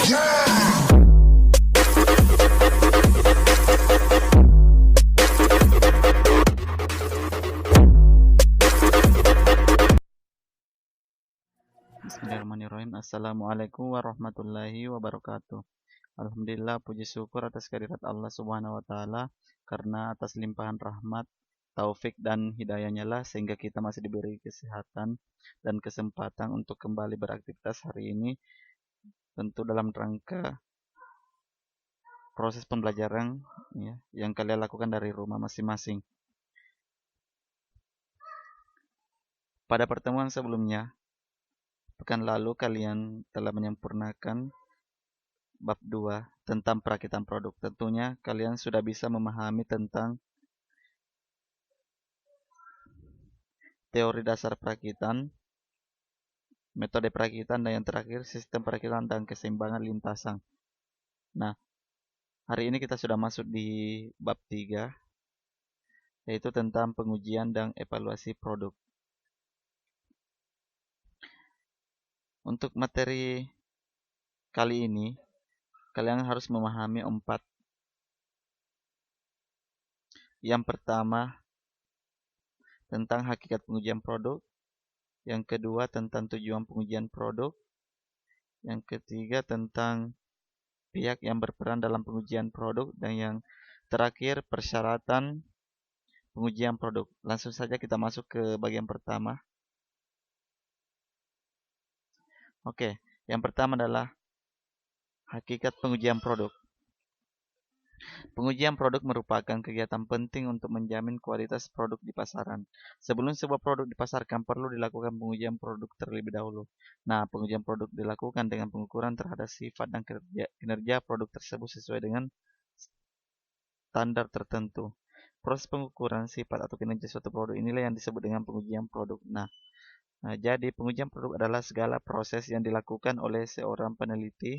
Bismillahirrahmanirrahim. Assalamualaikum warahmatullahi wabarakatuh. Alhamdulillah, puji syukur atas kehadirat Allah Subhanahu wa taala, karena atas limpahan rahmat, taufik dan hidayahnya lah sehingga kita masih diberi kesehatan dan kesempatan untuk kembali beraktivitas hari ini, tentu dalam rangka proses pembelajaran ya, yang kalian lakukan dari rumah masing-masing. Pada pertemuan sebelumnya, pekan lalu kalian telah menyempurnakan bab 2 tentang perakitan produk. Tentunya kalian sudah bisa memahami tentang teori dasar perakitan, metode perakitan, dan yang terakhir sistem perakitan dan keseimbangan lintasan. Nah, hari ini kita sudah masuk di bab 3, yaitu tentang pengujian dan evaluasi produk. Untuk materi kali ini, kalian harus memahami 4. Yang pertama, tentang hakikat pengujian produk. Yang kedua, tentang tujuan pengujian produk. Yang ketiga, tentang pihak yang berperan dalam pengujian produk. Dan yang terakhir, persyaratan pengujian produk. Langsung saja kita masuk ke bagian pertama. Oke, yang pertama adalah hakikat pengujian produk. Pengujian produk merupakan kegiatan penting untuk menjamin kualitas produk di pasaran. Sebelum sebuah produk dipasarkan, perlu dilakukan pengujian produk terlebih dahulu. Nah, pengujian produk dilakukan dengan pengukuran terhadap sifat dan kinerja produk tersebut sesuai dengan standar tertentu. Proses pengukuran sifat atau kinerja suatu produk inilah yang disebut dengan pengujian produk. Nah, jadi pengujian produk adalah segala proses yang dilakukan oleh seorang peneliti,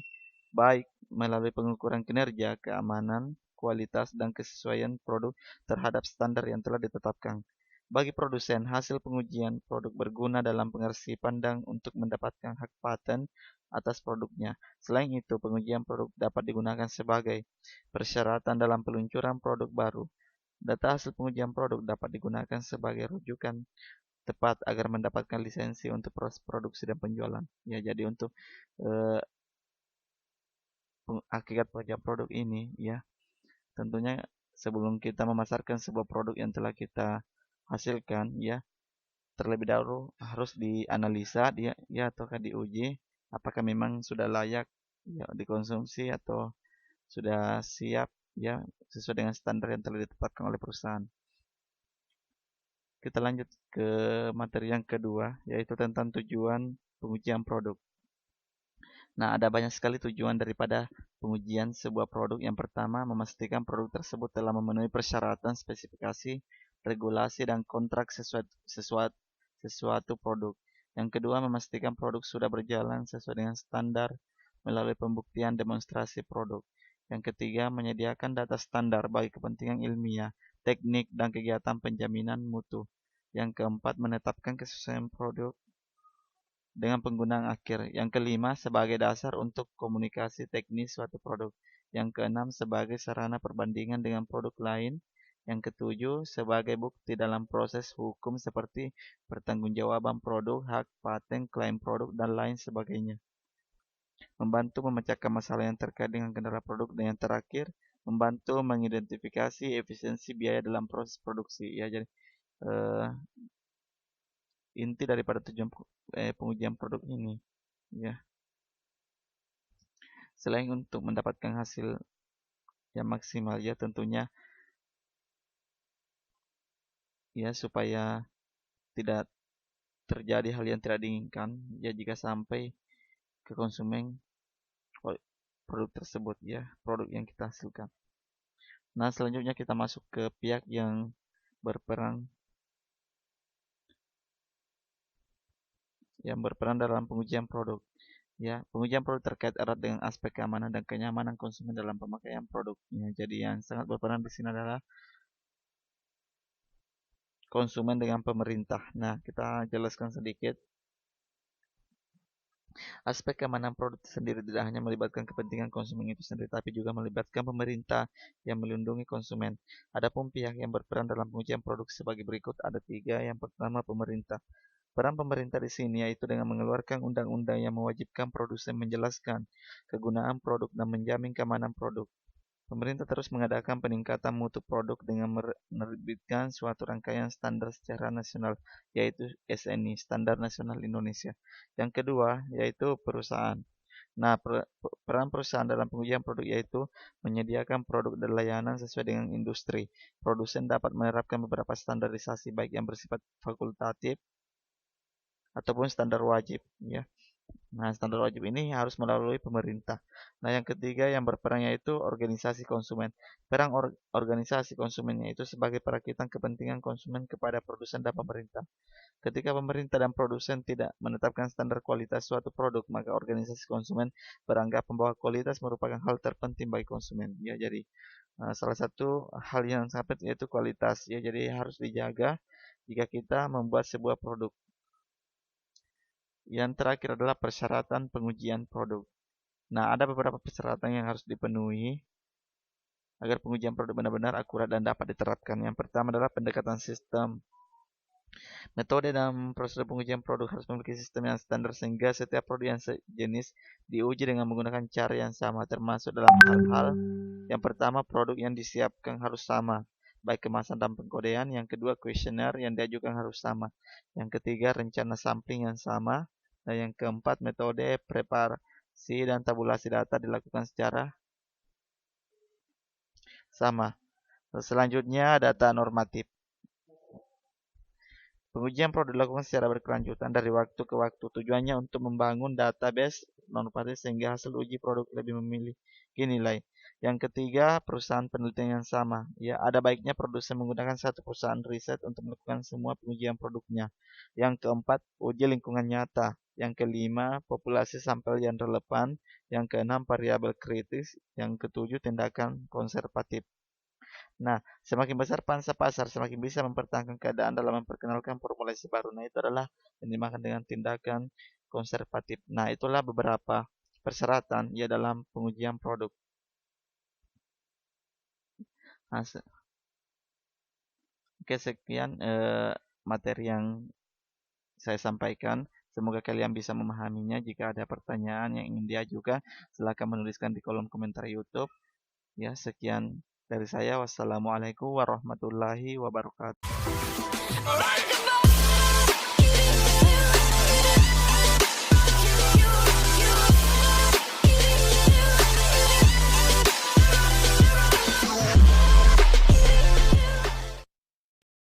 baik melalui pengukuran kinerja, keamanan, kualitas, dan kesesuaian produk terhadap standar yang telah ditetapkan. Bagi produsen, hasil pengujian produk berguna dalam pengersi pandang untuk mendapatkan hak paten atas produknya. Selain itu, pengujian produk dapat digunakan sebagai persyaratan dalam peluncuran produk baru. Data hasil pengujian produk dapat digunakan sebagai rujukan tepat agar mendapatkan lisensi untuk proses produksi dan penjualan. Ya, jadi untuk hakikat pengujian produk ini, ya, tentunya sebelum kita memasarkan sebuah produk yang telah kita hasilkan, ya, terlebih dahulu harus dianalisa dia, ya, ataukah diuji apakah memang sudah layak ya dikonsumsi atau sudah siap, ya, sesuai dengan standar yang telah ditetapkan oleh perusahaan. Kita lanjut ke materi yang kedua, yaitu tentang tujuan pengujian produk. Nah, ada banyak sekali tujuan daripada pengujian sebuah produk. Yang pertama, memastikan produk tersebut telah memenuhi persyaratan spesifikasi, regulasi, dan kontrak sesuatu produk. Yang kedua, memastikan produk sudah berjalan sesuai dengan standar melalui pembuktian demonstrasi produk. Yang ketiga, menyediakan data standar bagi kepentingan ilmiah, teknik, dan kegiatan penjaminan mutu. Yang keempat, menetapkan kesesuaian produk dengan penggunaan akhir. Yang kelima, sebagai dasar untuk komunikasi teknis suatu produk. Yang keenam, sebagai sarana perbandingan dengan produk lain. Yang ketujuh, sebagai bukti dalam proses hukum seperti pertanggungjawaban produk, hak paten, klaim produk, dan lain sebagainya. Membantu memecahkan masalah yang terkait dengan kendala produk. Dan yang terakhir, membantu mengidentifikasi efisiensi biaya dalam proses produksi. Ya, jadi inti daripada tujuan pengujian produk ini, ya, selain untuk mendapatkan hasil yang maksimal, ya, tentunya, ya, supaya tidak terjadi hal yang tidak diinginkan, ya, jika sampai ke konsumen produk tersebut, ya, produk yang kita hasilkan. Nah, selanjutnya kita masuk ke pihak yang berperan dalam pengujian produk. Ya, pengujian produk terkait erat dengan aspek keamanan dan kenyamanan konsumen dalam pemakaian produknya. Jadi yang sangat berperan di sini adalah konsumen dengan pemerintah. Nah, kita jelaskan sedikit. Aspek keamanan produk sendiri tidak hanya melibatkan kepentingan konsumen itu sendiri, tapi juga melibatkan pemerintah yang melindungi konsumen. Adapun pihak yang berperan dalam pengujian produk sebagai berikut ada tiga. Yang pertama, pemerintah. Peran pemerintah di sini yaitu dengan mengeluarkan undang-undang yang mewajibkan produsen menjelaskan kegunaan produk dan menjamin keamanan produk. Pemerintah terus mengadakan peningkatan mutu produk dengan menerbitkan suatu rangkaian standar secara nasional, yaitu SNI, Standar Nasional Indonesia. Yang kedua, yaitu perusahaan. Nah, peran perusahaan dalam pengujian produk yaitu menyediakan produk dan layanan sesuai dengan industri. Produsen dapat menerapkan beberapa standarisasi baik yang bersifat fakultatif ataupun standar wajib, ya. Nah, standar wajib ini harus melalui pemerintah. Nah, yang ketiga yang berperan yaitu organisasi konsumen. Peran organisasi konsumen yaitu sebagai perakitan kepentingan konsumen kepada produsen dan pemerintah. Ketika pemerintah dan produsen tidak menetapkan standar kualitas suatu produk, maka organisasi konsumen beranggapan bahwa kualitas merupakan hal terpenting bagi konsumen. Ya, jadi salah satu hal yang sangat penting yaitu kualitas. Ya, jadi harus dijaga jika kita membuat sebuah produk. Yang terakhir adalah persyaratan pengujian produk. Nah, ada beberapa persyaratan yang harus dipenuhi agar pengujian produk benar-benar akurat dan dapat diterapkan. Yang pertama adalah pendekatan sistem. Metode dan prosedur pengujian produk harus memiliki sistem yang standar sehingga setiap produk yang sejenis diuji dengan menggunakan cara yang sama, termasuk dalam hal-hal yang pertama, produk yang disiapkan harus sama, baik kemasan dan pengkodean. Yang kedua, kuesioner yang diajukan harus sama. Yang ketiga, rencana sampling yang sama. Dan yang keempat, metode preparasi dan tabulasi data dilakukan secara sama. Selanjutnya, data normatif. Pengujian produk dilakukan secara berkelanjutan dari waktu ke waktu. Tujuannya untuk membangun database normatif sehingga hasil uji produk lebih memiliki nilai. Yang ketiga, perusahaan penelitian yang sama. Ya, ada baiknya produsen menggunakan satu perusahaan riset untuk melakukan semua pengujian produknya. Yang keempat, uji lingkungan nyata. Yang kelima, populasi sampel yang relevan. Yang keenam, variabel kritis. Yang ketujuh, tindakan konservatif. Nah, semakin besar pangsa pasar, semakin bisa mempertahankan keadaan dalam memperkenalkan formulasi baru. Nah, itu adalah yang dimaksud dengan tindakan konservatif. Nah, itulah beberapa persyaratan ya dalam pengujian produk. Nah, oke, sekian materi yang saya sampaikan. Semoga kalian bisa memahaminya. Jika ada pertanyaan yang ingin diajukan, silakan menuliskan di kolom komentar YouTube. Ya, sekian dari saya. Wassalamualaikum warahmatullahi wabarakatuh.